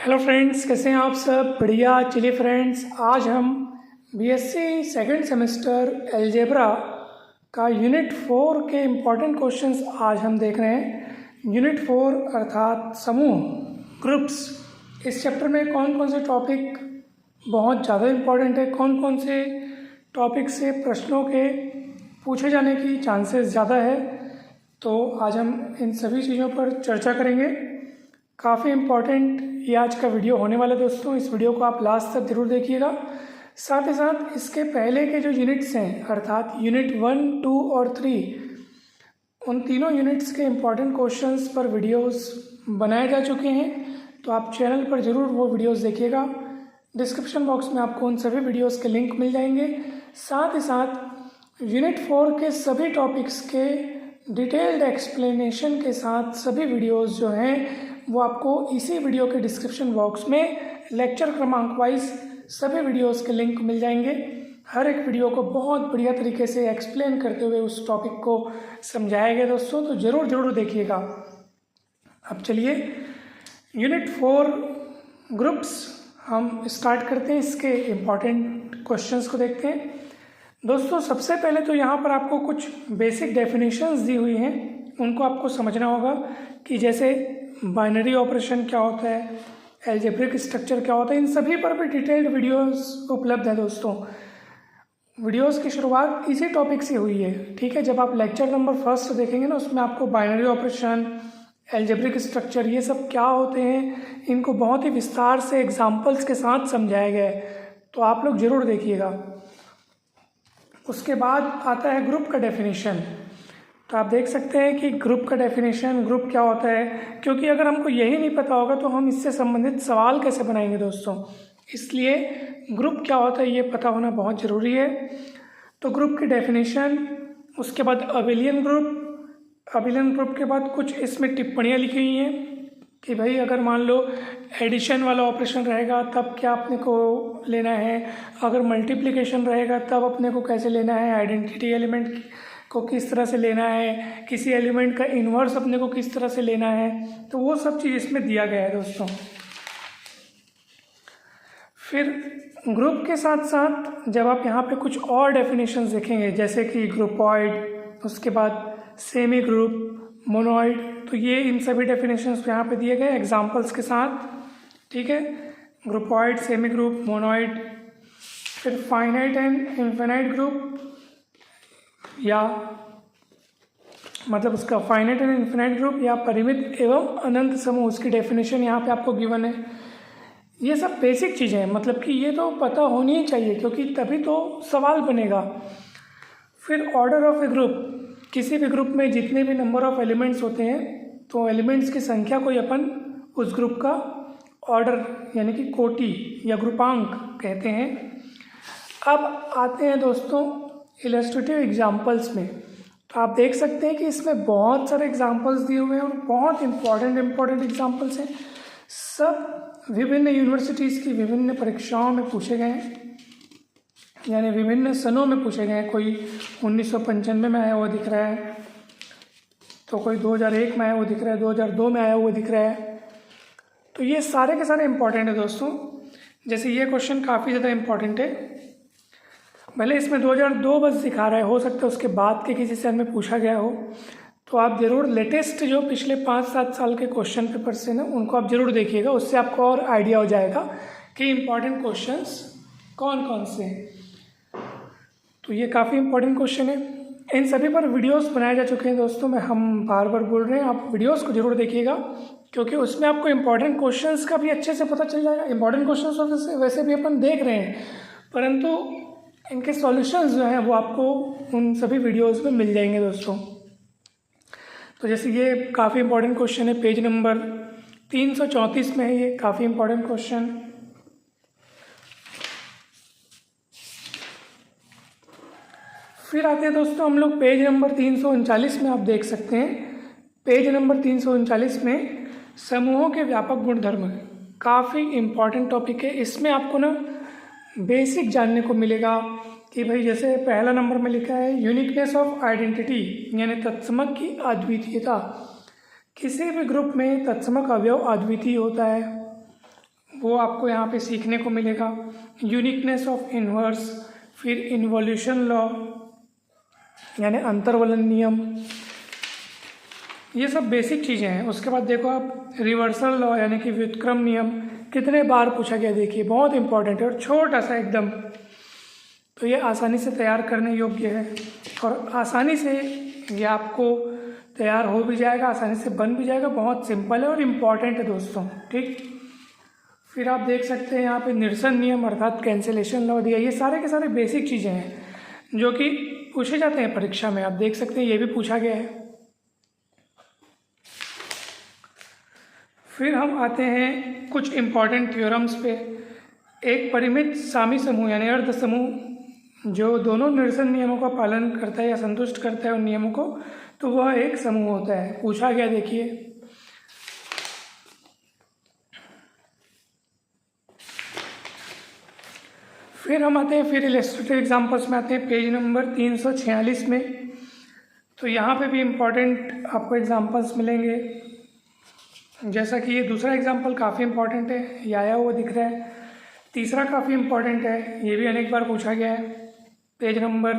Hello friends, कैसे हैं आप सब? बढ़िया। चलिए फ्रेंड्स, आज हम बीएससी सेकंड सेमेस्टर अलजेब्रा का यूनिट 4 के इम्पॉर्टेंट क्वेश्चंस आज हम देख रहे हैं। यूनिट 4 अर्थात समूह, ग्रुप्स। इस चैप्टर में कौन कौन से टॉपिक बहुत ज़्यादा इम्पॉर्टेंट है, कौन कौन से टॉपिक से प्रश्नों के पूछे जाने की चांसेस ज़्यादा है, तो आज हम इन सभी चीज़ों पर चर्चा करेंगे। काफ़ी इम्पॉर्टेंट ये आज का वीडियो होने वाला है दोस्तों। इस वीडियो को आप लास्ट तक जरूर देखिएगा। साथ ही साथ इसके पहले के जो यूनिट्स हैं अर्थात यूनिट 1, 2 और 3, उन तीनों यूनिट्स के इम्पॉर्टेंट क्वेश्चंस पर वीडियोस बनाए जा चुके हैं, तो आप चैनल पर ज़रूर वो वीडियोस देखिएगा। डिस्क्रिप्शन बॉक्स में आपको उन सभी वीडियोस के लिंक मिल जाएंगे। साथ ही साथ यूनिट 4 के सभी टॉपिक्स के डिटेल्ड एक्सप्लेनेशन के साथ सभी वीडियोस जो हैं वो आपको इसी वीडियो के डिस्क्रिप्शन बॉक्स में लेक्चर क्रमांक वाइज सभी वीडियोस के लिंक मिल जाएंगे। हर एक वीडियो को बहुत बढ़िया तरीके से एक्सप्लेन करते हुए उस टॉपिक को समझाया गया दोस्तों, तो ज़रूर देखिएगा। अब चलिए यूनिट 4 ग्रुप्स हम स्टार्ट करते हैं। इसके इम्पॉर्टेंट क्वेश्चंस को देखते हैं दोस्तों। सबसे पहले तो यहाँ पर आपको कुछ बेसिक डेफिनेशंस दी हुई हैं, उनको आपको समझना होगा कि जैसे बाइनरी ऑपरेशन क्या होता है, अलजेब्रिक स्ट्रक्चर क्या होता है, इन सभी पर भी डिटेल्ड वीडियोस उपलब्ध है दोस्तों। वीडियोस की शुरुआत इसी टॉपिक से हुई है, ठीक है। जब आप लेक्चर नंबर 1 देखेंगे ना, उसमें आपको बाइनरी ऑपरेशन, अलजेब्रिक स्ट्रक्चर, ये सब क्या होते हैं, इनको बहुत ही विस्तार से एग्जाम्पल्स के साथ समझाया गया है, तो आप लोग ज़रूर देखिएगा। उसके बाद आता है ग्रुप का डेफिनेशन। तो आप देख सकते हैं कि ग्रुप का डेफिनेशन, ग्रुप क्या होता है, क्योंकि अगर हमको यही नहीं पता होगा तो हम इससे संबंधित सवाल कैसे बनाएंगे दोस्तों। इसलिए ग्रुप क्या होता है ये पता होना बहुत ज़रूरी है। तो ग्रुप की डेफिनेशन, उसके बाद अबेलियन ग्रुप के बाद कुछ इसमें टिप्पणियाँ लिखी हुई हैं कि भाई अगर मान लो एडिशन वाला ऑपरेशन रहेगा तब क्या अपने को लेना है, अगर मल्टीप्लिकेशन रहेगा तब अपने को कैसे लेना है, आइडेंटिटी एलिमेंट को किस तरह से लेना है, किसी एलिमेंट का इन्वर्स अपने को किस तरह से लेना है, तो वो सब चीज़ इसमें दिया गया है दोस्तों। फिर ग्रुप के साथ साथ जब आप यहाँ पे कुछ और डेफिनेशंस देखेंगे जैसे कि ग्रुपॉइड, उसके बाद सेमी ग्रुप, मोनोइड, तो ये इन सभी डेफिनेशंस यहाँ पे दिए गए एग्जांपल्स के साथ, ठीक है। ग्रुपॉइड, सेमी ग्रुप, मोनोइड। फिर फाइनाइट एंड इनफाइनाइट ग्रुप, या मतलब उसका फाइनाइट एंड इनफाइनाइट ग्रुप या परिमित एवं अनंत समूह, उसकी डेफिनेशन यहाँ पे आपको गिवन है। ये सब बेसिक चीज़ें हैं, मतलब कि ये तो पता होनी ही चाहिए क्योंकि तभी तो सवाल बनेगा। फिर ऑर्डर ऑफ ए ग्रुप, किसी भी ग्रुप में जितने भी नंबर ऑफ एलिमेंट्स होते हैं तो एलिमेंट्स की संख्या को अपन उस ग्रुप का ऑर्डर यानी कि कोटि या ग्रुपांक कहते हैं। अब आते हैं दोस्तों इलस्ट्रेटिव एग्जाम्पल्स में। तो आप देख सकते हैं कि इसमें बहुत सारे एग्जाम्पल्स दिए हुए हैं और बहुत इम्पॉर्टेंट एग्जाम्पल्स हैं। सब विभिन्न यूनिवर्सिटीज़ की विभिन्न परीक्षाओं में पूछे गए हैं, यानी विभिन्न सनों में पूछे गए हैं। कोई 1995 में आया हुआ दिख रहा है, तो कोई 2001 में आया हुआ दिख रहा है, 2002 में आया हुआ दिख रहा है। तो ये सारे के सारे इम्पॉर्टेंट है दोस्तों। जैसे ये क्वेश्चन काफ़ी ज़्यादा इम्पॉर्टेंट है, भले इसमें 2002 बस दिखा रहा है, हो सकता है उसके बाद के किसी सन में पूछा गया हो, तो आप ज़रूर लेटेस्ट जो पिछले 5-7 साल के क्वेश्चन पेपर्स से ना उनको आप ज़रूर देखिएगा, उससे आपको और आइडिया हो जाएगा कि इम्पॉर्टेंट क्वेश्चंस कौन कौन से हैं। तो ये काफ़ी इम्पोर्टेंट क्वेश्चन है। इन सभी पर वीडियोस बनाए जा चुके हैं दोस्तों, हम बार बार बोल रहे हैं, आप वीडियोस को ज़रूर देखिएगा क्योंकि उसमें आपको इम्पॉर्टेंट क्वेश्चंस का भी अच्छे से पता चल जाएगा। इम्पॉर्टेंट क्वेश्चंस वैसे भी अपन देख रहे हैं, परंतु इनके सॉल्यूशंस जो हैं वो आपको उन सभी वीडियोस में मिल जाएंगे दोस्तों। तो जैसे ये काफ़ी इम्पोर्टेंट क्वेश्चन है, पेज नंबर 334 में है ये, काफ़ी इम्पोर्टेंट क्वेश्चन। फिर आते हैं दोस्तों हम लोग पेज नंबर 339 में, आप देख सकते हैं पेज नंबर 339 में समूहों के व्यापक गुणधर्म, काफ़ी इम्पॉर्टेंट टॉपिक है। इसमें आपको ना बेसिक जानने को मिलेगा कि भाई जैसे पहला नंबर में लिखा है यूनिकनेस ऑफ आइडेंटिटी, यानी तत्समक की अद्वितीयता। किसी भी ग्रुप में तत्समक अवयव अद्वितीय होता है। वो आपको यहाँ पे सीखने को मिलेगा। यूनिकनेस ऑफ इन्वर्स, फिर इन्वोल्यूशन लॉ यानी अंतर्वलन नियम, ये सब बेसिक चीज़ें हैं। उसके बाद देखो आप रिवर्सल लॉ यानी कि व्युत्क्रम नियम, कितने बार पूछा गया देखिए, बहुत इंपॉर्टेंट है और छोटा सा एकदम, तो ये आसानी से तैयार करने योग्य है और आसानी से ये आपको तैयार हो भी जाएगा, आसानी से बन भी जाएगा। बहुत सिंपल है और इम्पॉर्टेंट है दोस्तों, ठीक। फिर आप देख सकते हैं यहाँ पे निरसन नियम अर्थात कैंसिलेशन लॉ दिया। ये सारे के सारे बेसिक चीज़ें हैं जो कि पूछे जाते हैं परीक्षा में। आप देख सकते हैं ये भी पूछा गया है। फिर हम आते हैं कुछ इम्पॉर्टेंट थ्योरम्स पे। एक परिमित सामी समूह यानी अर्ध समूह जो दोनों निरसन नियमों का पालन करता है या संतुष्ट करता है उन नियमों को, तो वह एक समूह होता है। पूछा गया देखिए, फिर हम आते हैं, फिर इलस्ट्रेटिव एग्जांपल्स में आते हैं पेज नंबर 346 में। तो यहाँ पे भी इम्पॉर्टेंट आपको एग्जांपल्स मिलेंगे, जैसा कि ये दूसरा एग्जांपल काफ़ी इम्पॉर्टेंट है, ये आया हुआ दिख रहा है। तीसरा काफ़ी इम्पॉर्टेंट है, ये भी अनेक बार पूछा गया है, पेज नंबर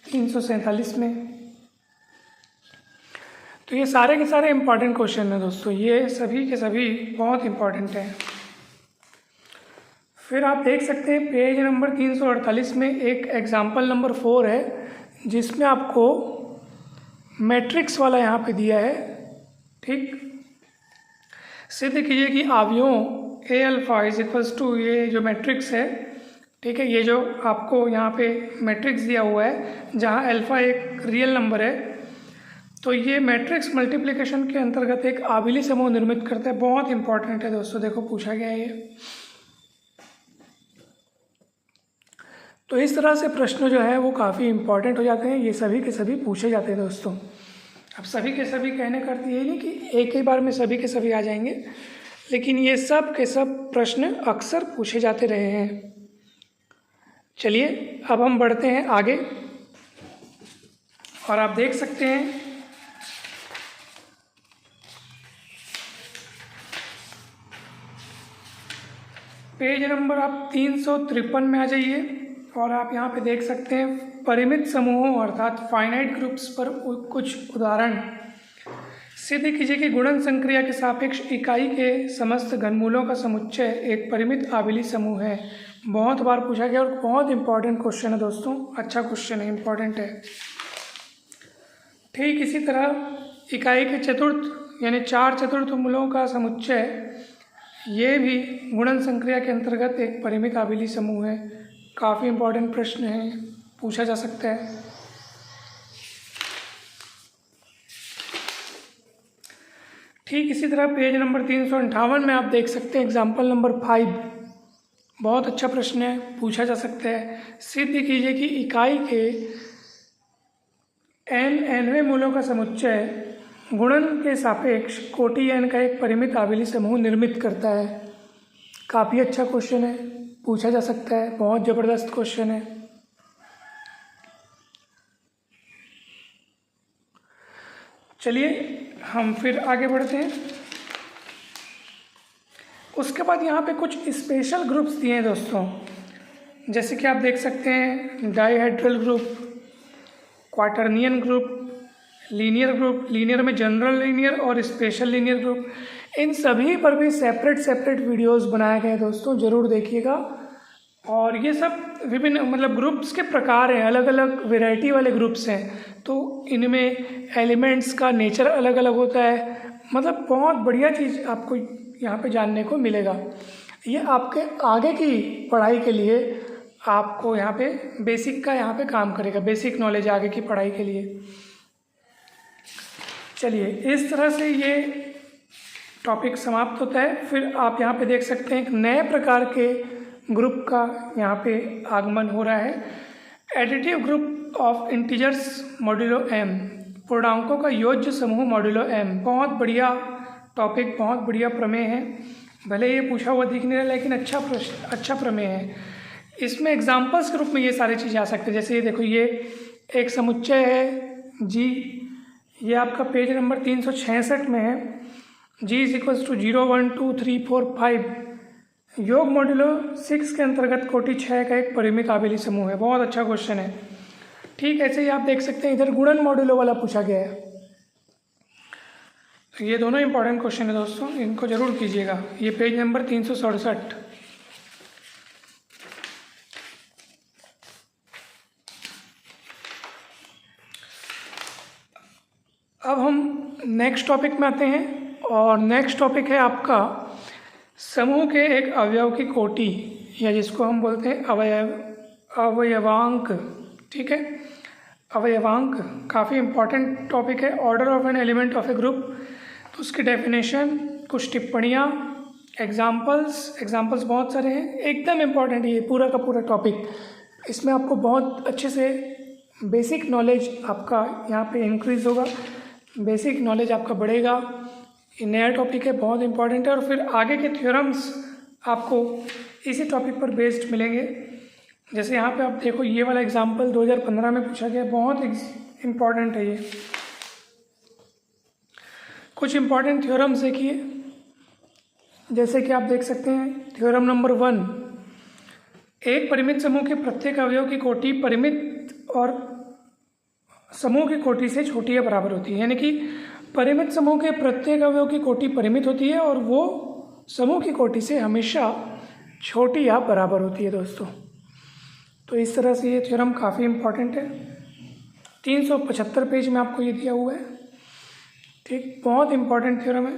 347 में। तो ये सारे के सारे इम्पॉर्टेंट क्वेश्चन हैं दोस्तों, ये सभी के सभी बहुत इम्पॉर्टेंट हैं। फिर आप देख सकते हैं पेज नंबर 348 में एक एग्जाम्पल नंबर 4 है, जिसमें आपको मैट्रिक्स वाला यहाँ पे दिया है, ठीक। सिद्ध कीजिए कि अवयवों ए अल्फा इज इक्वल्स टू, ये जो मैट्रिक्स है, ठीक है, ये जो आपको यहाँ पे मैट्रिक्स दिया हुआ है जहाँ अल्फा एक रियल नंबर है, तो ये मैट्रिक्स मल्टीप्लिकेशन के अंतर्गत एक आबिली समूह निर्मित करता है। बहुत इंपॉर्टेंट है दोस्तों, देखो पूछा गया है ये। तो इस तरह से प्रश्न जो है वो काफ़ी इंपॉर्टेंट हो जाते हैं, ये सभी के सभी पूछे जाते हैं दोस्तों। अब सभी के सभी कहने का अर्थ ये नहीं कि एक ही बार में सभी के सभी आ जाएंगे, लेकिन ये सब के सब प्रश्न अक्सर पूछे जाते रहे हैं। चलिए अब हम बढ़ते हैं आगे, और आप देख सकते हैं पेज नंबर आप 353 में आ जाइए, और आप यहाँ पे देख सकते हैं परिमित समूहों अर्थात फाइनाइट ग्रुप्स पर कुछ उदाहरण। सिद्ध कीजिए कि गुणन संक्रिया के सापेक्ष इकाई के समस्त घनमूलों का समुच्चय एक परिमित आबिली समूह है। बहुत बार पूछा गया और बहुत इंपॉर्टेंट क्वेश्चन है दोस्तों, अच्छा क्वेश्चन है, इंपॉर्टेंट है। ठीक इसी तरह इकाई के चतुर्थ यानी 4 चतुर्थ मूलों का समुच्चय, ये भी गुणन संक्रिया के अंतर्गत एक परिमित आबिली समूह है। काफ़ी इंपॉर्टेंट प्रश्न है, पूछा जा सकता है। ठीक इसी तरह पेज नंबर 358 में आप देख सकते हैं एग्जाम्पल नंबर 5, बहुत अच्छा प्रश्न है, पूछा जा सकता है। सिद्ध कीजिए कि इकाई के nवें मूलों का समुच्चय गुणन के सापेक्ष कोटि n का एक परिमित आबिली समूह निर्मित करता है। काफ़ी अच्छा क्वेश्चन है, पूछा जा सकता है, बहुत ज़बरदस्त क्वेश्चन है। चलिए हम फिर आगे बढ़ते हैं। उसके बाद यहाँ पे कुछ स्पेशल ग्रुप्स दिए हैं दोस्तों, जैसे कि आप देख सकते हैं dihedral group, quaternion group, linear group, linear में जनरल लीनियर और स्पेशल लीनियर ग्रुप। इन सभी पर भी सेपरेट वीडियोस बनाए गए हैं दोस्तों, ज़रूर देखिएगा। और ये सब विभिन्न मतलब ग्रुप्स के प्रकार हैं, अलग अलग वैरायटी वाले ग्रुप्स हैं, तो इनमें एलिमेंट्स का नेचर अलग अलग होता है। मतलब बहुत बढ़िया चीज़ आपको यहाँ पे जानने को मिलेगा। ये आपके आगे की पढ़ाई के लिए आपको यहाँ पे बेसिक का यहाँ पे काम करेगा, बेसिक नॉलेज आगे की पढ़ाई के लिए। चलिए इस तरह से ये टॉपिक समाप्त होता है। फिर आप यहाँ पे देख सकते हैं एक नए प्रकार के ग्रुप का यहाँ पे आगमन हो रहा है, additive group of integers modulo m, पूर्णांकों का योज्य समूह मॉड्यूलो m। बहुत बढ़िया टॉपिक, बहुत बढ़िया प्रमेय है, भले ये पूछा हुआ दिख नहीं रहा लेकिन अच्छा प्रश्न, अच्छा प्रमेय है। इसमें एग्जाम्पल्स के रूप में ये सारी चीज़ें आ सकती है। जैसे ये देखो, ये एक समुच्चय है जी, ये आपका पेज नंबर 366 में है। G इज इक्वल्स टू 0 1 2 3 4 5 योग मॉड्यूलो 6 के अंतर्गत कोटि 6 का एक परिमित आबेली समूह है। बहुत अच्छा क्वेश्चन है। ठीक, ऐसे ही आप देख सकते हैं इधर गुणन मॉड्यूलो वाला पूछा गया है। ये दोनों इंपॉर्टेंट क्वेश्चन है दोस्तों, इनको जरूर कीजिएगा। ये पेज नंबर 367। अब हम नेक्स्ट टॉपिक में आते हैं और नेक्स्ट टॉपिक है आपका समूह के एक अवयव की कोटि, या जिसको हम बोलते हैं अवयवांक। ठीक है, अवयवांक काफ़ी इंपॉर्टेंट टॉपिक है। Order of an element of A group, तो उसकी डेफिनेशन, कुछ टिप्पणियाँ, एग्जाम्पल्स बहुत सारे हैं। एकदम इम्पॉर्टेंट ये पूरा का पूरा टॉपिक। इसमें आपको बहुत अच्छे से बेसिक नॉलेज आपका यहाँ पे इंक्रीज़ होगा, बेसिक नॉलेज आपका बढ़ेगा। ये नया टॉपिक है, बहुत इंपॉर्टेंट है। और फिर आगे के थ्योरम्स आपको इसी टॉपिक पर बेस्ड मिलेंगे। जैसे यहाँ पे आप देखो, ये वाला एग्जाम्पल 2015 में पूछा गया, बहुत इम्पॉर्टेंट है ये। कुछ इम्पॉर्टेंट थ्योरम्स देखिए, जैसे कि आप देख सकते हैं थ्योरम नंबर 1, एक परिमित समूह के प्रत्येक अवयव की कोटि परिमित और समूह की कोटि से छोटी या बराबर होती है। यानी कि परिमित समूह के प्रत्येक अवयव की कोटि परिमित होती है और वो समूह की कोटि से हमेशा छोटी या बराबर होती है दोस्तों। तो इस तरह से ये थ्योरम काफ़ी इम्पॉर्टेंट है। 375 पेज में आपको ये दिया हुआ है। ठीक, बहुत इम्पॉर्टेंट थ्योरम है।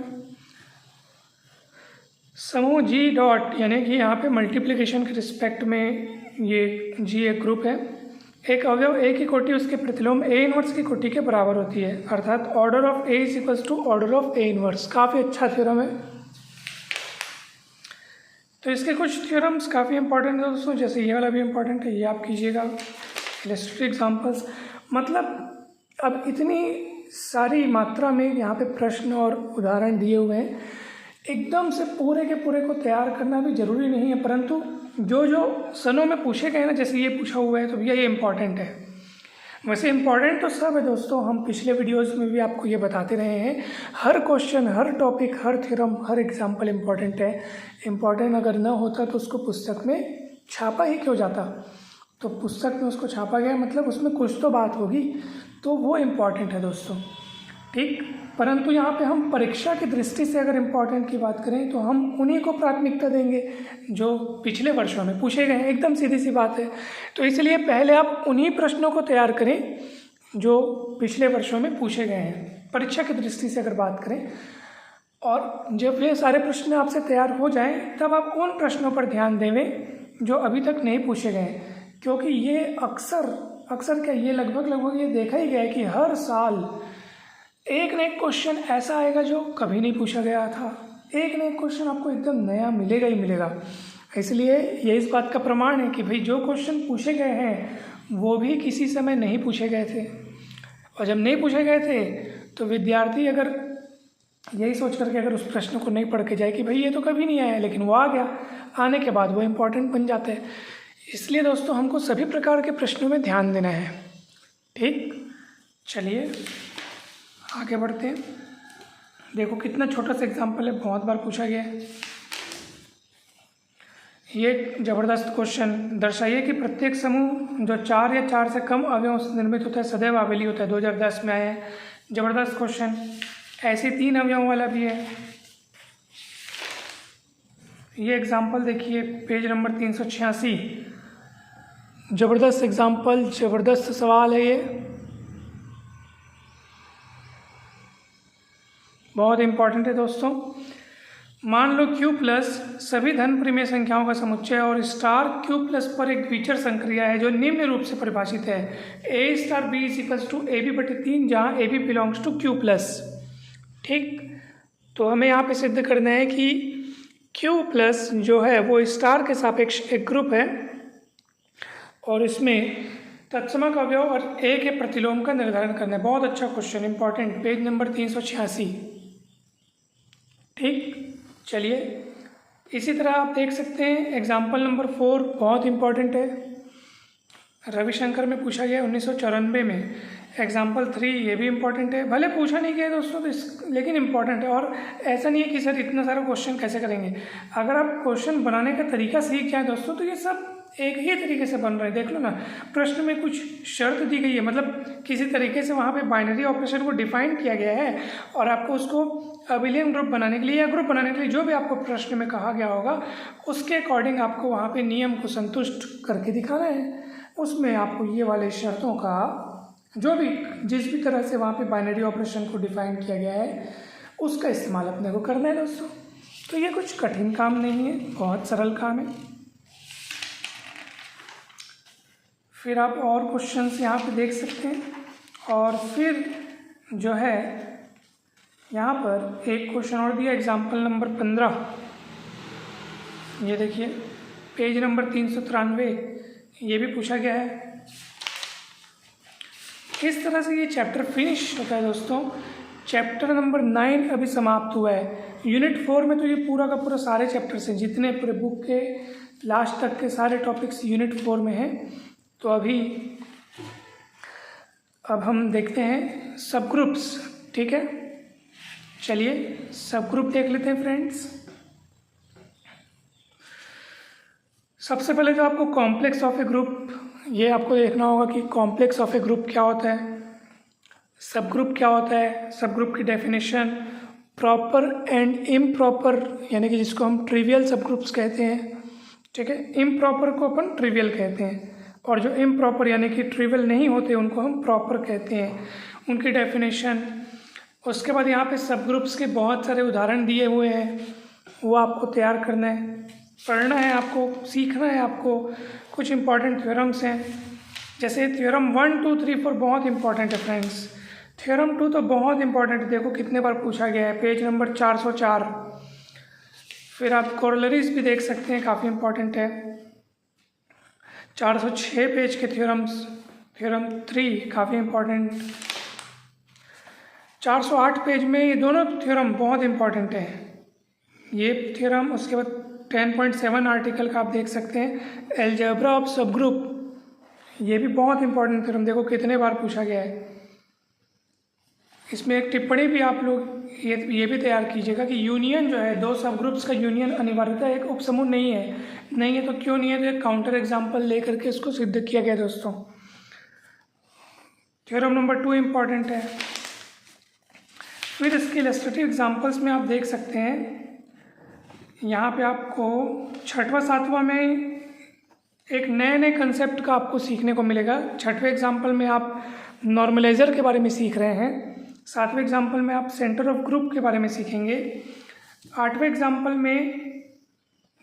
समूह जी डॉट, यानी कि यहाँ पे मल्टीप्लिकेशन के रिस्पेक्ट में ये जी एक ग्रुप है। एक अवयव ए की कोटि उसके प्रतिलोम ए इनवर्स की कोटि के बराबर होती है, अर्थात order of a is equals to order of a inverse. काफ़ी अच्छा थ्योरम है। तो इसके कुछ थ्योरम्स काफ़ी इंपॉर्टेंट है दोस्तों, जैसे ये वाला भी इम्पॉर्टेंट है, ये आप कीजिएगा। इलस्ट्रेटिव एग्जांपल्स, मतलब अब इतनी सारी मात्रा में यहाँ पे प्रश्न और उदाहरण दिए हुए हैं, एकदम से पूरे के पूरे को तैयार करना भी ज़रूरी नहीं है, परंतु जो जो सनों में पूछे गए ना, जैसे ये पूछा हुआ है तो भैया ये इम्पॉर्टेंट है। वैसे इम्पॉर्टेंट तो सब है दोस्तों, हम पिछले वीडियोस में भी आपको ये बताते रहे हैं। हर क्वेश्चन, हर टॉपिक, हर थ्योरम, हर एग्जाम्पल इम्पॉर्टेंट है। इम्पॉर्टेंट अगर ना होता तो उसको पुस्तक में छापा ही क्यों जाता। तो पुस्तक में उसको छापा गया, मतलब उसमें कुछ तो बात होगी, तो वो इम्पॉर्टेंट है दोस्तों। ठीक, परंतु यहाँ पे हम परीक्षा की दृष्टि से अगर इम्पॉर्टेंट की बात करें तो हम उन्हीं को प्राथमिकता देंगे जो पिछले वर्षों में पूछे गए हैं। एकदम सीधी सी बात है। तो इसलिए पहले आप उन्हीं प्रश्नों को तैयार करें जो पिछले वर्षों में पूछे गए हैं, परीक्षा की दृष्टि से अगर बात करें। और जब ये सारे प्रश्न आपसे तैयार हो जाएं, तब आप उन प्रश्नों पर ध्यान देवें जो अभी तक नहीं पूछे गए हैं, क्योंकि ये अक्सर क्या, ये लगभग ये देखा ही गया है कि हर साल एक न एक क्वेश्चन ऐसा आएगा जो कभी नहीं पूछा गया था। एक न एक क्वेश्चन आपको एकदम नया मिलेगा ही मिलेगा। इसलिए ये इस बात का प्रमाण है कि भाई जो क्वेश्चन पूछे गए हैं वो भी किसी समय नहीं पूछे गए थे, और जब नहीं पूछे गए थे तो विद्यार्थी अगर यही सोच करके अगर उस प्रश्न को नहीं पढ़ के जाए कि भाई ये तो कभी नहीं आया, लेकिन वो आ गया, आने के बाद वो इम्पोर्टेंट बन जाता है। इसलिए दोस्तों हमको सभी प्रकार के प्रश्नों में ध्यान देना है। ठीक, चलिए आगे बढ़ते हैं। देखो कितना छोटा सा एग्जाम्पल है, बहुत बार पूछा गया है। ये ज़बरदस्त क्वेश्चन, दर्शाइए कि प्रत्येक समूह जो 4 या 4 से कम अवयवों से निर्मित होता है सदैव आबेली होता है। 2010 में आया है, ज़बरदस्त क्वेश्चन। ऐसे 3 अवयवों वाला भी है। ये एग्जाम्पल देखिए पेज नंबर 386। ज़बरदस्त एग्जाम्पल, ज़बरदस्त सवाल है ये, बहुत इंपॉर्टेंट है दोस्तों। मान लो Q प्लस सभी धन परिमेय संख्याओं का समुच्चय और स्टार Q प्लस पर एक द्विचर संक्रिया है जो निम्न रूप से परिभाषित है। A star B is equals to AB/3, जहाँ AB belongs to Q plus. ठीक, तो हमें यहाँ पे सिद्ध करना है कि Q प्लस जो है वो स्टार के सापेक्ष एक ग्रुप है और इसमें तत्समक अवयव और A के प्रतिलोम का निर्धारण करना है। बहुत अच्छा क्वेश्चन, इंपॉर्टेंट, पेज नंबर 386। ठीक, चलिए इसी तरह आप देख सकते हैं एग्जाम्पल नंबर 4, बहुत इंपॉर्टेंट है। रविशंकर में पूछा गया 1994 में। एग्जाम्पल 3 ये भी इम्पोर्टेंट है, भले पूछा नहीं गया दोस्तों तो लेकिन इम्पोर्टेंट है। और ऐसा नहीं है कि सर इतना सारा क्वेश्चन कैसे करेंगे, अगर आप क्वेश्चन बनाने का तरीका सीख जाए दोस्तों तो ये सब एक ही तरीके से बन रहे हैं। देख लो ना, प्रश्न में कुछ शर्त दी गई है, मतलब किसी तरीके से वहाँ पे बाइनरी ऑपरेशन को डिफाइन किया गया है और आपको उसको अबिलियन ग्रुप बनाने के लिए या ग्रुप बनाने के लिए जो भी आपको प्रश्न में कहा गया होगा उसके अकॉर्डिंग आपको वहाँ पे नियम को संतुष्ट करके दिखाना है। उसमें आपको ये वाले शर्तों का जो भी जिस भी तरह से वहाँ पे बाइनरी ऑपरेशन को डिफाइन किया गया है उसका इस्तेमाल अपने को करना है दोस्तों। तो ये कुछ कठिन काम नहीं है, बहुत सरल काम है। फिर आप और क्वेश्चंस यहाँ पे देख सकते हैं। और फिर जो है यहाँ पर एक क्वेश्चन और दिया, एग्जाम्पल नंबर 15। ये देखिए पेज नंबर 393, ये भी पूछा गया है। इस तरह से ये चैप्टर फिनिश होता है दोस्तों। चैप्टर नंबर 9 अभी समाप्त हुआ है। यूनिट 4 में तो ये पूरा का पूरा सारे चैप्टर्स हैं, जितने पूरे बुक के लास्ट तक के सारे टॉपिक्स यूनिट 4 में हैं। तो अभी अब हम देखते हैं सब ग्रुप्स, ठीक है। चलिए सब ग्रुप देख लेते हैं फ्रेंड्स। सबसे पहले तो आपको कॉम्प्लेक्स ऑफ ए ग्रुप, ये आपको देखना होगा कि कॉम्प्लेक्स ऑफ ए ग्रुप क्या होता है, सब ग्रुप क्या होता है, सब ग्रुप की डेफिनेशन, प्रॉपर एंड इम्प्रॉपर यानी कि जिसको हम ट्रिवियल सब ग्रुप्स कहते हैं, ठीक है। इम्प्रॉपर को अपन ट्रिवियल कहते हैं और जो इम्प्रॉपर यानी कि ट्रिवियल नहीं होते उनको हम प्रॉपर कहते हैं, उनकी डेफिनेशन। उसके बाद यहाँ पे सब ग्रुप्स के बहुत सारे उदाहरण दिए हुए हैं, वो आपको तैयार करना है, पढ़ना है आपको, सीखना है आपको। कुछ इंपॉर्टेंट थ्योरम्स हैं, जैसे थ्योरम 1, 2, 3, 4 बहुत इंपॉर्टेंट है फ्रेंड्स। थ्योरम 2 तो बहुत इंपॉर्टेंट है, देखो कितने बार पूछा गया है, पेज नंबर 404। फिर आप कोरोलरीज भी देख सकते हैं, काफ़ी इंपॉर्टेंट है। 406 पेज के थ्योरम्स, थ्योरम 3 काफ़ी इंपॉर्टेंट। 408 पेज में ये दोनों थ्योरम बहुत इंपॉर्टेंट है, ये थ्योरम। उसके बाद 10.7 आर्टिकल का आप देख सकते हैं, अलजेब्रा ऑफ सब ग्रुप, ये भी बहुत इंपॉर्टेंट थ्योरम, देखो कितने बार पूछा गया है। इसमें एक टिप्पणी भी आप लोग ये भी तैयार कीजिएगा कि यूनियन जो है, दो सब ग्रुप्स का यूनियन अनिवार्यता एक उपसमूह नहीं है तो क्यों नहीं है, तो एक काउंटर एग्जाम्पल लेकर के इसको सिद्ध किया गया दोस्तों। थ्योरम नंबर 2 इम्पॉर्टेंट है। फिर इसके इलस्ट्रेटिव एग्जाम्पल्स में आप देख सकते हैं, यहाँ पे आपको 6वां 7वां में एक नए कंसेप्ट का आपको सीखने को मिलेगा। 6वें एग्जाम्पल में आप नॉर्मलाइजर के बारे में सीख रहे हैं, 7वें एग्जाम्पल में आप सेंटर ऑफ ग्रुप के बारे में सीखेंगे। 8वें एग्जाम्पल में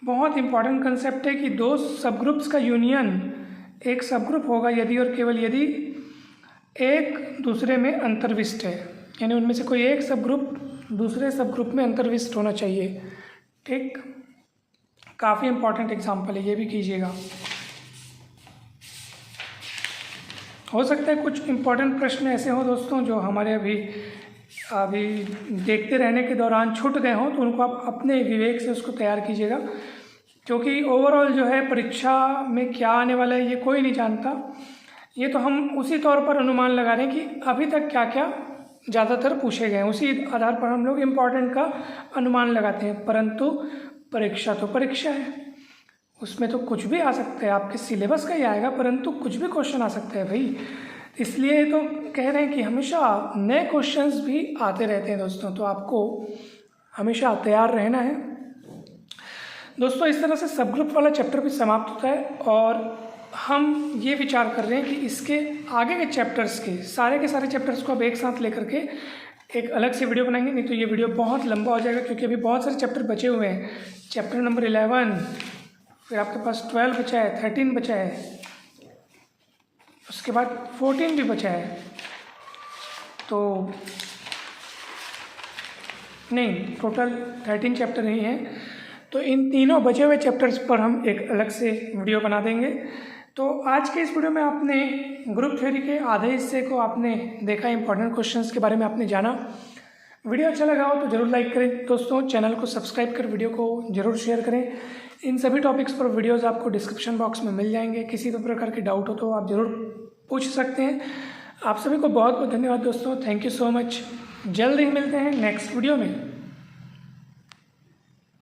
बहुत इंपॉर्टेंट कंसेप्ट है कि दो सब ग्रुप्स का यूनियन एक सब ग्रुप होगा यदि और केवल यदि एक दूसरे में अंतर्विष्ट है, यानी उनमें से कोई एक सब ग्रुप दूसरे सब ग्रुप में अंतर्विष्ट होना चाहिए, ठीक। काफ़ी इंपॉर्टेंट एग्जाम्पल है, ये भी कीजिएगा। हो सकता है कुछ इम्पोर्टेंट प्रश्न ऐसे हों दोस्तों जो हमारे अभी देखते रहने के दौरान छूट गए हों, तो उनको आप अपने विवेक से उसको तैयार कीजिएगा, क्योंकि ओवरऑल जो है परीक्षा में क्या आने वाला है ये कोई नहीं जानता। ये तो हम उसी तौर पर अनुमान लगा रहे हैं कि अभी तक क्या क्या ज़्यादातर पूछे गए हैं, उसी आधार पर हम लोग इम्पोर्टेंट का अनुमान लगाते हैं। परंतु परीक्षा तो परीक्षा है, उसमें तो कुछ भी आ सकता है, आपके सिलेबस का ही आएगा, परंतु कुछ भी क्वेश्चन आ सकता है भाई। इसलिए तो कह रहे हैं कि हमेशा नए क्वेश्चंस भी आते रहते हैं दोस्तों, तो आपको हमेशा तैयार रहना है दोस्तों। इस तरह से सब ग्रुप वाला चैप्टर भी समाप्त होता है और हम ये विचार कर रहे हैं कि इसके आगे के चैप्टर्स के सारे चैप्टर्स को अब एक साथ लेकर के एक अलग से वीडियो बनाएंगे, नहीं तो ये वीडियो बहुत लंबा हो जाएगा, क्योंकि अभी बहुत सारे चैप्टर बचे हुए हैं। चैप्टर नंबर 11, फिर आपके पास 12 बचा है, 13 बचा है, उसके बाद 14 भी बचा है, तो नहीं टोटल 13 चैप्टर ही हैं। तो इन तीनों बचे हुए चैप्टर्स पर हम एक अलग से वीडियो बना देंगे। तो आज के इस वीडियो में आपने ग्रुप थ्योरी के आधे हिस्से को आपने देखा, इंपॉर्टेंट क्वेश्चंस के बारे में आपने जाना। वीडियो अच्छा लगा हो तो ज़रूर लाइक करें दोस्तों, चैनल को सब्सक्राइब कर वीडियो को ज़रूर शेयर करें। इन सभी टॉपिक्स पर वीडियोज़ आपको डिस्क्रिप्शन बॉक्स में मिल जाएंगे। किसी भी प्रकार की डाउट हो तो आप ज़रूर पूछ सकते हैं। आप सभी को बहुत बहुत धन्यवाद दोस्तों, थैंक यू सो मच। जल्द ही मिलते हैं नेक्स्ट वीडियो में।